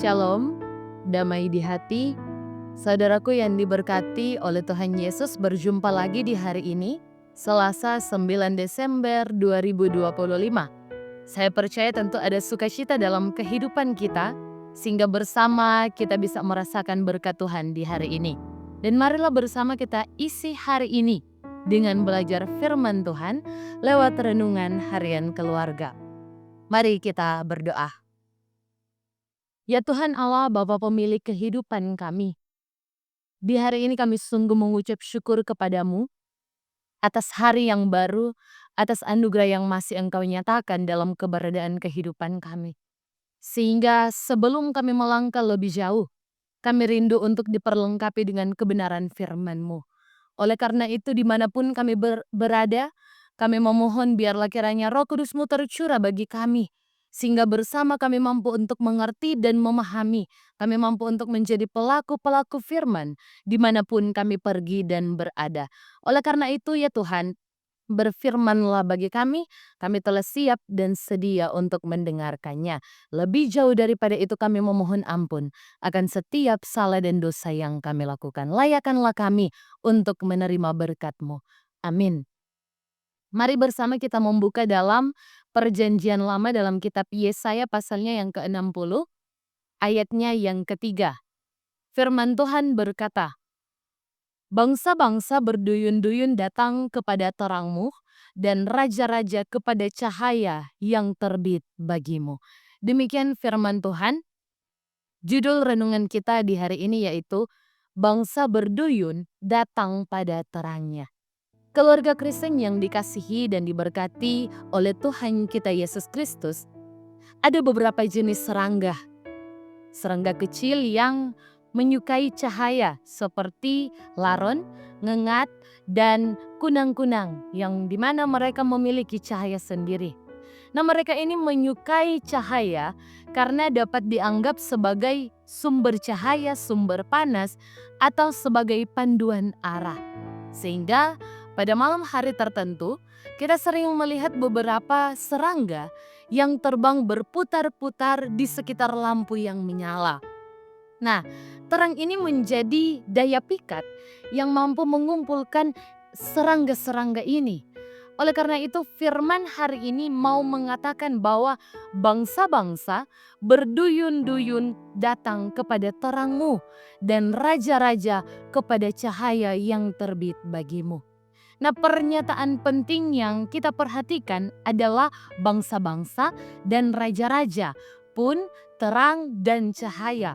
Shalom, damai di hati. Saudaraku yang diberkati oleh Tuhan Yesus, berjumpa lagi di hari ini, Selasa 9 Desember 2025. Saya percaya tentu ada sukacita dalam kehidupan kita, sehingga bersama kita bisa merasakan berkat Tuhan di hari ini. Dan marilah bersama kita isi hari ini dengan belajar firman Tuhan lewat renungan harian keluarga. Mari kita berdoa. Ya Tuhan Allah, Bapa pemilik kehidupan kami, di hari ini kami sungguh mengucap syukur kepadamu atas hari yang baru, atas anugerah yang masih Engkau nyatakan dalam keberadaan kehidupan kami. Sehingga sebelum kami melangkah lebih jauh, kami rindu untuk diperlengkapi dengan kebenaran firman-Mu. Oleh karena itu dimanapun kami berada, kami memohon biarlah kiranya Roh Kudus-Mu tercurah bagi kami, sehingga bersama kami mampu untuk mengerti dan memahami. Kami mampu untuk menjadi pelaku-pelaku firman dimanapun kami pergi dan berada. Oleh karena itu ya Tuhan, berfirmanlah bagi kami telah siap dan sedia untuk mendengarkannya. Lebih jauh daripada itu kami memohon ampun akan setiap salah dan dosa yang kami lakukan. Layakkanlah kami untuk menerima berkat-Mu. Amin. Mari bersama kita membuka dalam Perjanjian Lama dalam kitab Yesaya pasalnya yang ke-60, ayatnya yang ketiga. Firman Tuhan berkata, "Bangsa-bangsa berduyun-duyun datang kepada terang-Mu, dan raja-raja kepada cahaya yang terbit bagimu." Demikian firman Tuhan. Judul renungan kita di hari ini yaitu Bangsa berduyun datang pada terangnya. Keluarga Kristen yang dikasihi dan diberkati oleh Tuhan kita Yesus Kristus, ada beberapa jenis serangga. Serangga kecil yang menyukai cahaya seperti laron, ngengat, dan kunang-kunang yang dimana mereka memiliki cahaya sendiri. Nah, mereka ini menyukai cahaya karena dapat dianggap sebagai sumber cahaya, sumber panas, atau sebagai panduan arah. Sehingga pada malam hari tertentu, kita sering melihat beberapa serangga yang terbang berputar-putar di sekitar lampu yang menyala. Nah, terang ini menjadi daya pikat yang mampu mengumpulkan serangga-serangga ini. Oleh karena itu firman hari ini mau mengatakan bahwa bangsa-bangsa berduyun-duyun datang kepada terang-Mu, dan raja-raja kepada cahaya yang terbit bagimu. Nah, pernyataan penting yang kita perhatikan adalah bangsa-bangsa dan raja-raja pun terang dan cahaya.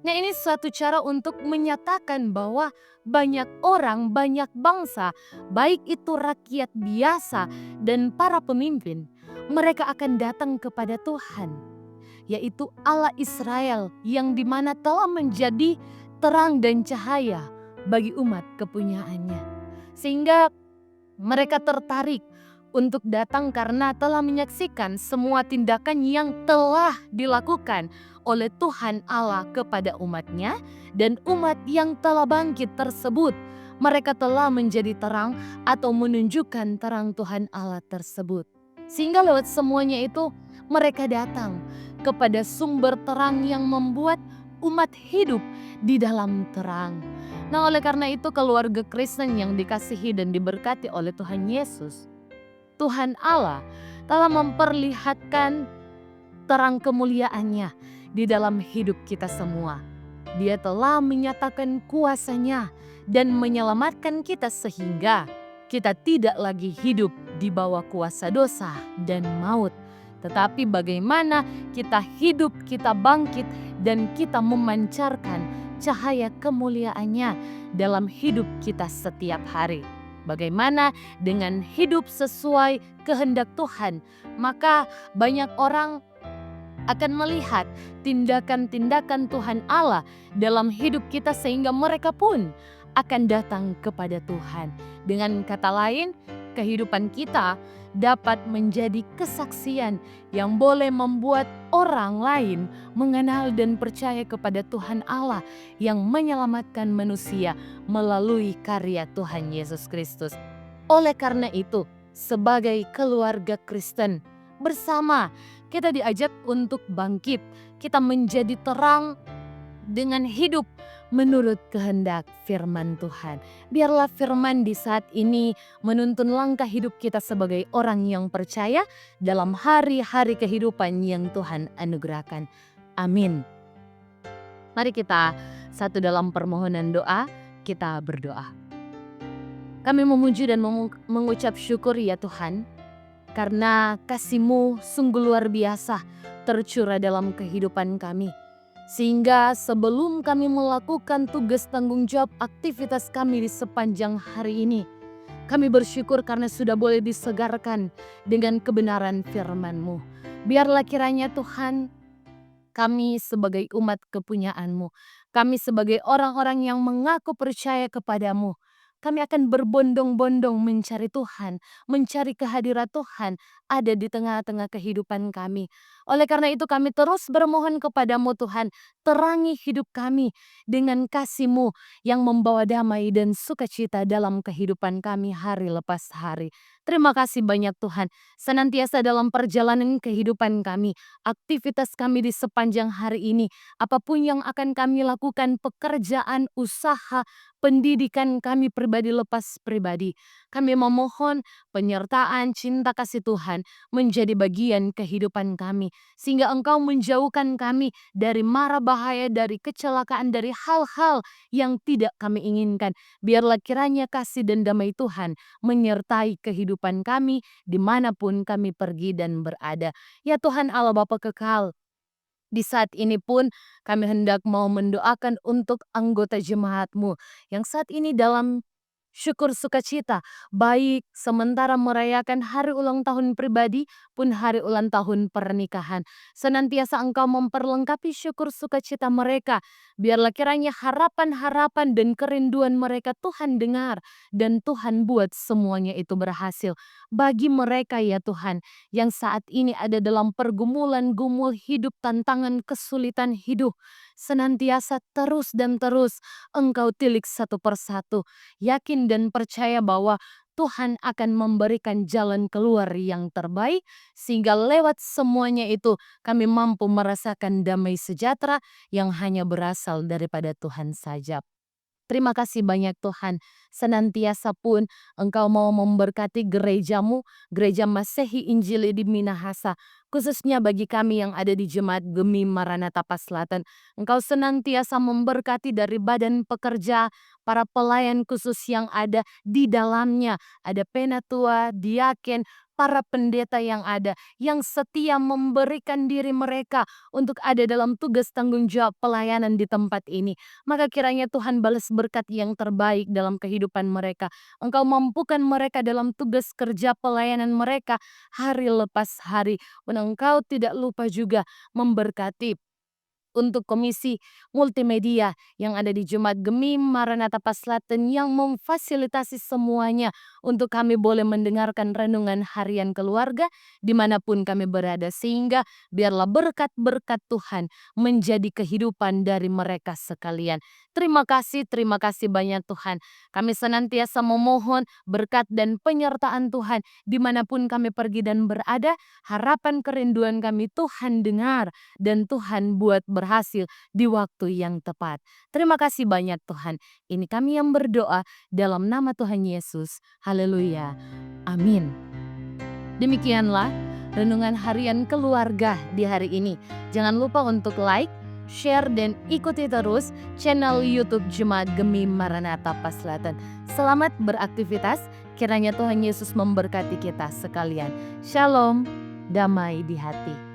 Nah, ini suatu cara untuk menyatakan bahwa banyak orang, banyak bangsa, baik itu rakyat biasa dan para pemimpin, mereka akan datang kepada Tuhan, yaitu Allah Israel yang dimana telah menjadi terang dan cahaya bagi umat kepunyaannya. Sehingga mereka tertarik untuk datang karena telah menyaksikan semua tindakan yang telah dilakukan oleh Tuhan Allah kepada umatnya, dan umat yang telah bangkit tersebut, mereka telah menjadi terang atau menunjukkan terang Tuhan Allah tersebut. Sehingga lewat semuanya itu mereka datang kepada sumber terang yang membuat umat hidup di dalam terang. Nah, oleh karena itu keluarga Kristen yang dikasihi dan diberkati oleh Tuhan Yesus, Tuhan Allah telah memperlihatkan terang kemuliaan-Nya di dalam hidup kita semua. Dia telah menyatakan kuasa-Nya dan menyelamatkan kita sehingga kita tidak lagi hidup di bawah kuasa dosa dan maut. Tetapi bagaimana kita hidup, kita bangkit, dan kita memancarkan cahaya kemuliaan-Nya dalam hidup kita setiap hari. Bagaimana dengan hidup sesuai kehendak Tuhan, maka banyak orang akan melihat tindakan-tindakan Tuhan Allah dalam hidup kita sehingga mereka pun akan datang kepada Tuhan. Dengan kata lain, kehidupan kita dapat menjadi kesaksian yang boleh membuat orang lain mengenal dan percaya kepada Tuhan Allah yang menyelamatkan manusia melalui karya Tuhan Yesus Kristus. Oleh karena itu, sebagai keluarga Kristen, bersama. Kita diajak untuk bangkit. Kita menjadi terang dengan hidup menurut kehendak firman Tuhan. Biarlah firman di saat ini menuntun langkah hidup kita sebagai orang yang percaya dalam hari-hari kehidupan yang Tuhan anugerahkan. Amin. Mari kita satu dalam permohonan doa, kita berdoa. Kami memuji dan mengucap syukur ya Tuhan, karena kasih-Mu sungguh luar biasa tercurah dalam kehidupan kami. Sehingga sebelum kami melakukan tugas tanggung jawab aktivitas kami di sepanjang hari ini, kami bersyukur karena sudah boleh disegarkan dengan kebenaran firman-Mu. Biarlah kiranya Tuhan, kami sebagai umat kepunyaan-Mu, kami sebagai orang-orang yang mengaku percaya kepadamu, kami akan berbondong-bondong mencari Tuhan, mencari kehadirat Tuhan ada di tengah-tengah kehidupan kami. Oleh karena itu kami terus bermohon kepadamu Tuhan, terangi hidup kami dengan kasih-Mu yang membawa damai dan sukacita dalam kehidupan kami hari lepas hari. Terima kasih banyak Tuhan, senantiasa dalam perjalanan kehidupan kami, aktivitas kami di sepanjang hari ini, apapun yang akan kami lakukan, pekerjaan, usaha, pendidikan kami pribadi lepas pribadi. Kami memohon penyertaan cinta kasih Tuhan menjadi bagian kehidupan kami. Sehingga Engkau menjauhkan kami dari mara bahaya, dari kecelakaan, dari hal-hal yang tidak kami inginkan. Biarlah kiranya kasih dan damai Tuhan menyertai kehidupan kami dimanapun kami pergi dan berada. Ya Tuhan Allah Bapa kekal, di saat ini pun kami hendak mau mendoakan untuk anggota jemaat-Mu yang saat ini dalam syukur sukacita, baik sementara merayakan hari ulang tahun pribadi pun hari ulang tahun pernikahan. Senantiasa Engkau memperlengkapi syukur sukacita mereka. Biarlah kiranya harapan-harapan dan kerinduan mereka Tuhan dengar dan Tuhan buat semuanya itu berhasil. Bagi mereka ya Tuhan yang saat ini ada dalam pergumulan gumul hidup, tantangan kesulitan hidup, senantiasa terus dan terus Engkau tilik satu persatu. Yakin dan percaya bahwa Tuhan akan memberikan jalan keluar yang terbaik sehingga lewat semuanya itu kami mampu merasakan damai sejahtera yang hanya berasal daripada Tuhan saja. Terima kasih banyak Tuhan, senantiasa pun Engkau mau memberkati gereja-Mu, Gereja Masehi Injili di Minahasa, khususnya bagi kami yang ada di Jemaat Gemi Maranatha Paslatan. Engkau senantiasa memberkati dari badan pekerja, para pelayan khusus yang ada di dalamnya, ada penatua, diaken, para pendeta yang ada, yang setia memberikan diri mereka untuk ada dalam tugas tanggung jawab pelayanan di tempat ini. Maka kiranya Tuhan balas berkat yang terbaik dalam kehidupan mereka. Engkau mampukan mereka dalam tugas kerja pelayanan mereka hari lepas hari. Dan Engkau tidak lupa juga memberkati untuk komisi multimedia yang ada di Jemaat Gemi Maranatha Paslatan yang memfasilitasi semuanya untuk kami boleh mendengarkan renungan harian keluarga dimanapun kami berada, sehingga biarlah berkat-berkat Tuhan menjadi kehidupan dari mereka sekalian. Terima kasih banyak Tuhan. Kami senantiasa memohon berkat dan penyertaan Tuhan dimanapun kami pergi dan berada. Harapan kerinduan kami Tuhan dengar dan Tuhan buat berhasil di waktu yang tepat. Terima kasih banyak Tuhan. Ini kami yang berdoa dalam nama Tuhan Yesus. Haleluya. Amin. Demikianlah renungan harian keluarga di hari ini. Jangan lupa untuk like, share, dan ikuti terus channel YouTube Jemaat Gemi Maranatha Paslatan. Selamat beraktivitas. Kiranya Tuhan Yesus memberkati kita sekalian. Shalom, damai di hati.